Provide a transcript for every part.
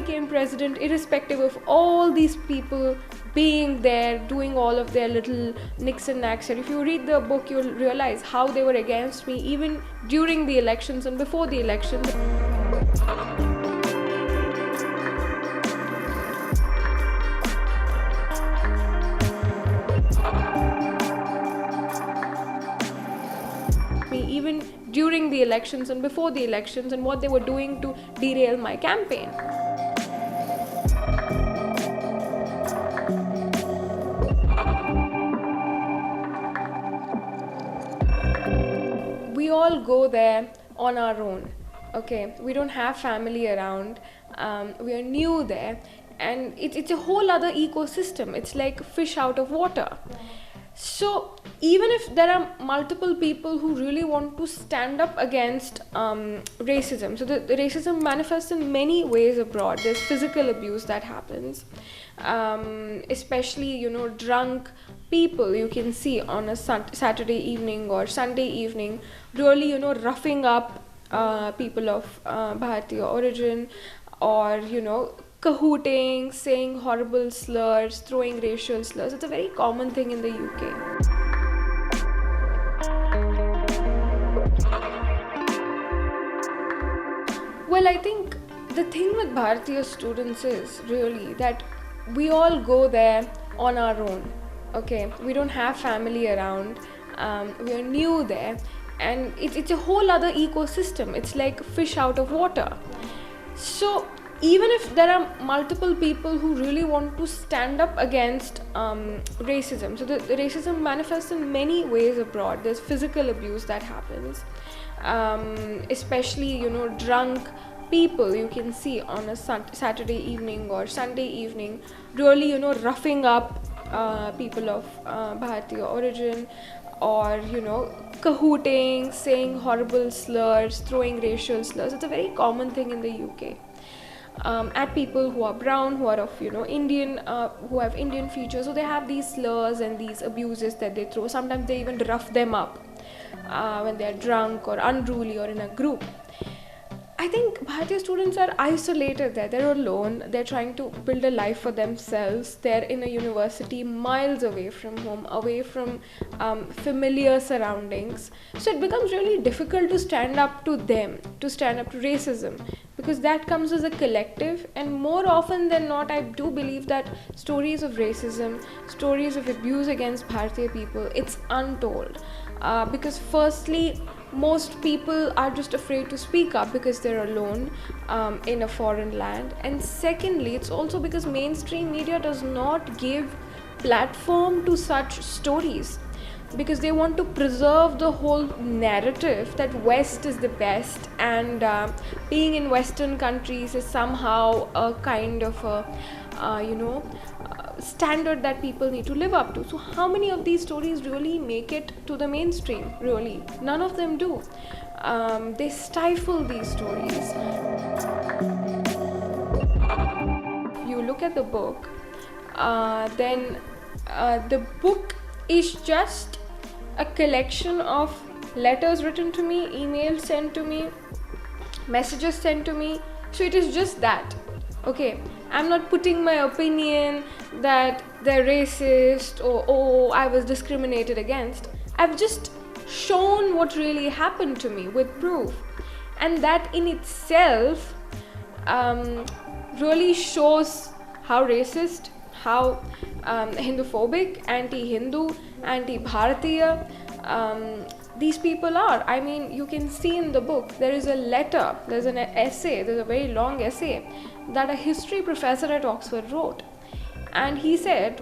became president, irrespective of all these people being there, doing all of their little nicks and knacks. And if you read the book, you'll realize how they were against me even during the elections and before the elections. Even during the elections and before the elections, and what they were doing to derail my campaign. We all go there on our own, okay? We don't have family around, we are new there, and it's a whole other ecosystem. It's like fish out of water. So even if there are multiple people who really want to stand up against racism, so the racism manifests in many ways abroad. There's physical abuse that happens, especially, drunk people you can see on a Saturday evening or Sunday evening, really, roughing up people of Bharatiya origin, or, cahooting, saying horrible slurs, throwing racial slurs. It's a very common thing in the UK. Well, I think the thing with Bharatiya students is really that we all go there on our own, okay? We don't have family around, we are new there, and it's a whole other ecosystem. It's like fish out of water. So even if there are multiple people who really want to stand up against racism, so the racism manifests in many ways abroad. There's physical abuse that happens, especially, drunk people you can see on a Saturday evening or Sunday evening, really, roughing up people of Bharatiya origin, or, cahooting, saying horrible slurs, throwing racial slurs. It's a very common thing in the UK. At people who are brown, who are of Indian, who have Indian features, so they have these slurs and these abuses that they throw. Sometimes they even rough them up when they are drunk or unruly or in a group. I think Bharatiya students are isolated there. They're alone. They're trying to build a life for themselves. They're in a university miles away from home, away from familiar surroundings. So it becomes really difficult to stand up to them, to stand up to racism, because that comes as a collective. And more often than not, I do believe that stories of racism, stories of abuse against Bharatiya people, it's untold. Because firstly, most people are just afraid to speak up because they're alone in a foreign land. And secondly, it's also because mainstream media does not give platform to such stories, because they want to preserve the whole narrative that West is the best, and being in Western countries is somehow a kind of a standard that people need to live up to. So how many of these stories really make it to the mainstream? Really, none of them do. They stifle these stories. If you look at the book, then the book is just a collection of letters written to me, emails sent to me, messages sent to me. So it is just that. Okay, I'm not putting my opinion that they're racist or I was discriminated against. I've just shown what really happened to me with proof. And that in itself really shows how racist, how Hinduphobic, anti-Hindu, anti-Bharatiya these people are. I mean, you can see in the book, there is a letter, there's an essay, there's a very long essay that a history professor at Oxford wrote. And he said,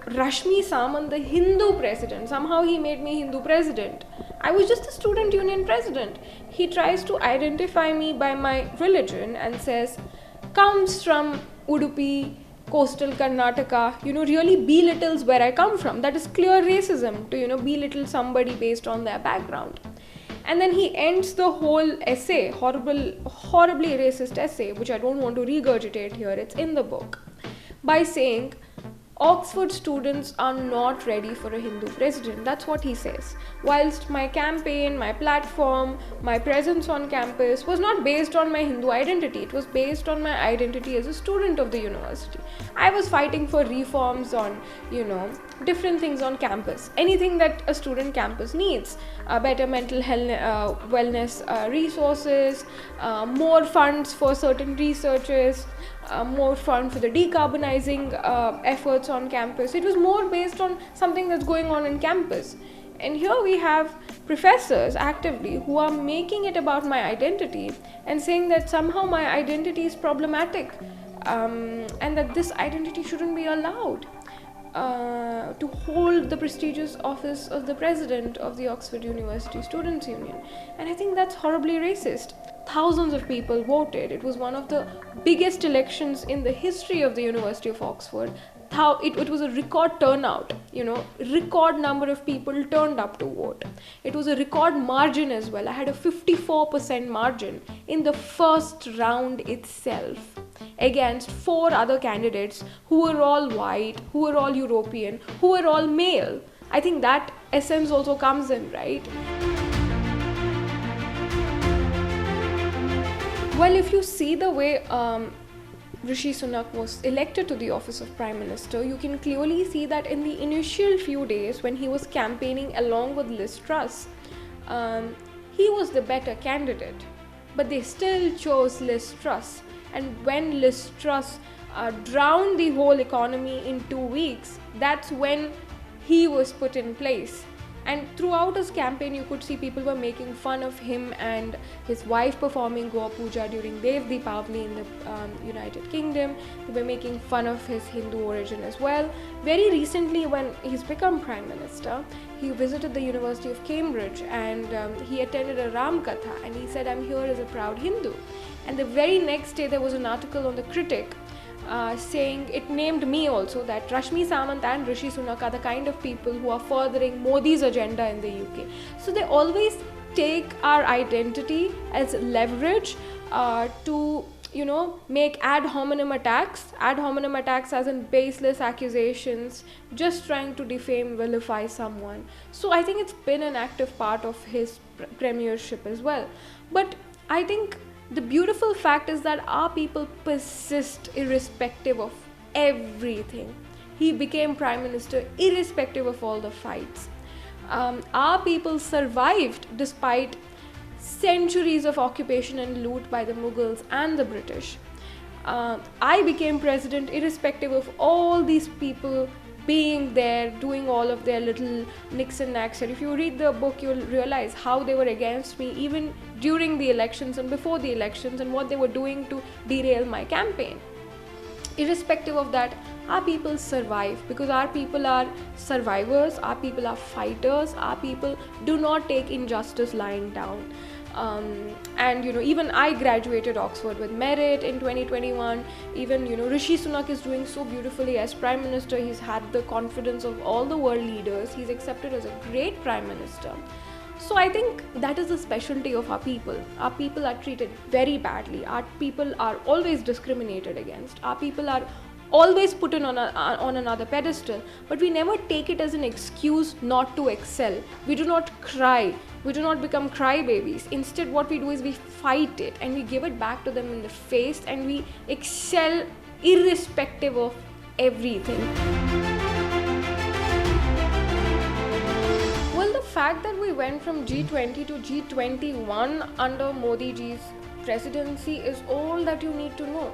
Rashmi Samant, the Hindu president, somehow he made me Hindu president. I was just a student union president. He tries to identify me by my religion and says, comes from Udupi, coastal Karnataka, really belittles where I come from. That is clear racism, to, belittle somebody based on their background. And then he ends the whole essay, horribly racist essay, which I don't want to regurgitate here, it's in the book, by saying, Oxford students are not ready for a Hindu president. That's what he says. Whilst my campaign, my platform, my presence on campus was not based on my Hindu identity, it was based on my identity as a student of the university. I was fighting for reforms on, different things on campus. Anything that a student campus needs. Better mental health, wellness resources, more funds for certain researches, more fund for the decarbonizing efforts on campus. It was more based on something that's going on in campus. And here we have professors actively who are making it about my identity and saying that somehow my identity is problematic, and that this identity shouldn't be allowed to hold the prestigious office of the president of the Oxford University Students' Union. And I think that's horribly racist. Thousands of people voted. It was one of the biggest elections in the history of the University of Oxford. It was a record turnout, record number of people turned up to vote. It was a record margin as well. I had a 54% margin in the first round itself against 4 other candidates who were all white, who were all European, who were all male. I think that essence also comes in, right? Well, if you see the way Rishi Sunak was elected to the office of Prime Minister, you can clearly see that in the initial few days when he was campaigning along with Liz Truss, he was the better candidate. But they still chose Liz Truss. And when Liz Truss drowned the whole economy in 2 weeks, that's when he was put in place. And throughout his campaign, you could see people were making fun of him and his wife performing Go Puja during Dev Deepavali in the United Kingdom. They were making fun of his Hindu origin as well. Very recently, when he's become Prime Minister, he visited the University of Cambridge and he attended a Ram Katha, and he said, "I'm here as a proud Hindu." And the very next day, there was an article on The Critic saying, it named me also, that Rashmi Samant and Rishi Sunak are the kind of people who are furthering Modi's agenda in the UK. So they always take our identity as leverage to make ad hominem attacks as in baseless accusations, just trying to defame, vilify someone. So I think it's been an active part of his premiership as well. But I think the beautiful fact is that our people persist irrespective of everything. He became Prime Minister irrespective of all the fights. Our people survived despite centuries of occupation and loot by the Mughals and the British. I became president irrespective of all these people being there, doing all of their little nicks and knacks. And if you read the book, you'll realize how they were against me even during the elections and before the elections, and what they were doing to derail my campaign. Irrespective of that, our people survive because our people are survivors, our people are fighters, our people do not take injustice lying down. And even I graduated Oxford with merit in 2021. Even Rishi Sunak is doing so beautifully as Prime Minister. He's had the confidence of all the world leaders. He's accepted as a great Prime Minister. So I think that is the specialty of our people. Our people are treated very badly. Our people are always discriminated against. Our people are always put on another pedestal, but we never take it as an excuse not to excel. We do not cry. We do not become crybabies. Instead, what we do is we fight it and we give it back to them in the face, and we excel irrespective of everything. Well, the fact that we went from G20 to G21 under Modi ji's presidency is all that you need to know.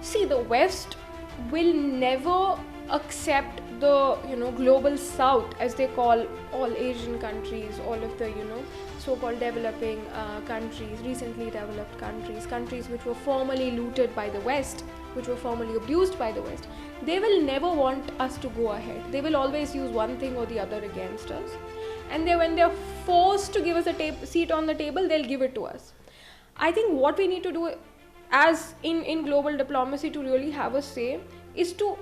See, the West will never accept the global South, as they call all Asian countries, all of the so-called developing countries, recently developed countries which were formerly looted by the West, which were formerly abused by the West. They will never want us to go ahead. They will always use one thing or the other against us, and when they're forced to give us a seat on the table, they'll give it to us. I think what we need to do as in global diplomacy to really have a say is to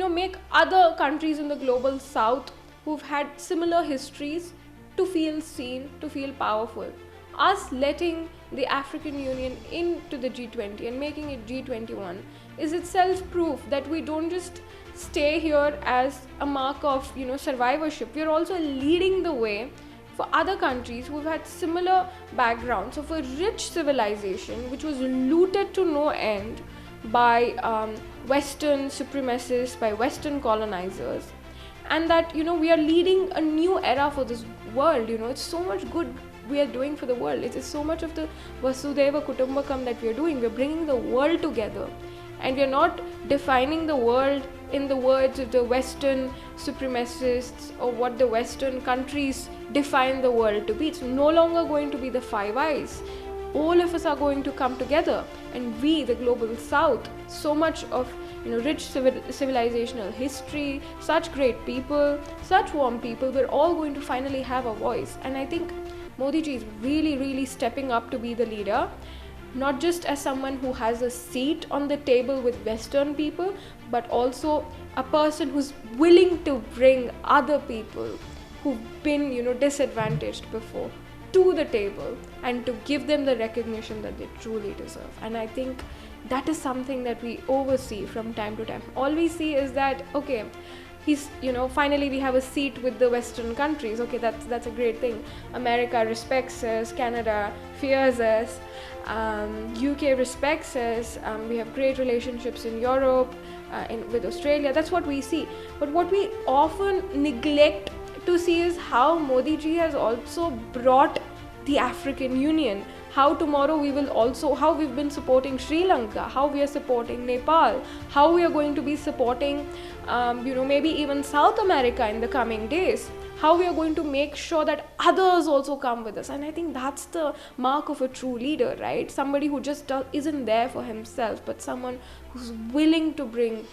make other countries in the global South who've had similar histories to feel seen, to feel powerful. us letting the African Union into the G20 and making it G21 is itself proof that we don't just stay here as a mark of survivorship. We are also leading the way for other countries who've had similar backgrounds of a rich civilization which was looted to no end by Western supremacists, by Western colonizers, and that we are leading a new era for this world. It's so much good we are doing for the world. It is so much of the Vasudhaiva Kutumbakam that we are doing. We are bringing the world together, and we are not defining the world in the words of the Western supremacists or what the Western countries define the world to be. It's no longer going to be the Five Eyes. All of us are going to come together, and we, the global South, so much of rich civilizational history, such great people, such warm people, we're all going to finally have a voice. And I think Modi ji is really, really stepping up to be the leader, not just as someone who has a seat on the table with Western people, but also a person who's willing to bring other people who've been disadvantaged before to the table and to give them the recognition that they truly deserve. And I think that is something that we oversee from time to time. All we see is that, okay, he's finally we have a seat with the Western countries. Okay, that's a great thing. America respects us, Canada fears us, UK respects us, we have great relationships in Europe, with Australia. That's what we see. But what we often neglect to see is how Modi ji has also brought the African Union, how tomorrow how we've been supporting Sri Lanka, how we are supporting Nepal, how we are going to be supporting maybe even South America in the coming days, how we are going to make sure that others also come with us. And I think that's the mark of a true leader, right? Somebody who just isn't there for himself, but someone who's willing to bring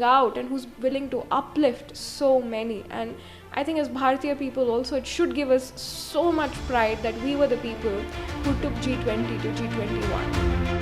out, and who's willing to uplift so many. And I think as Bharatiya people also, it should give us so much pride that we were the people who took G20 to G21.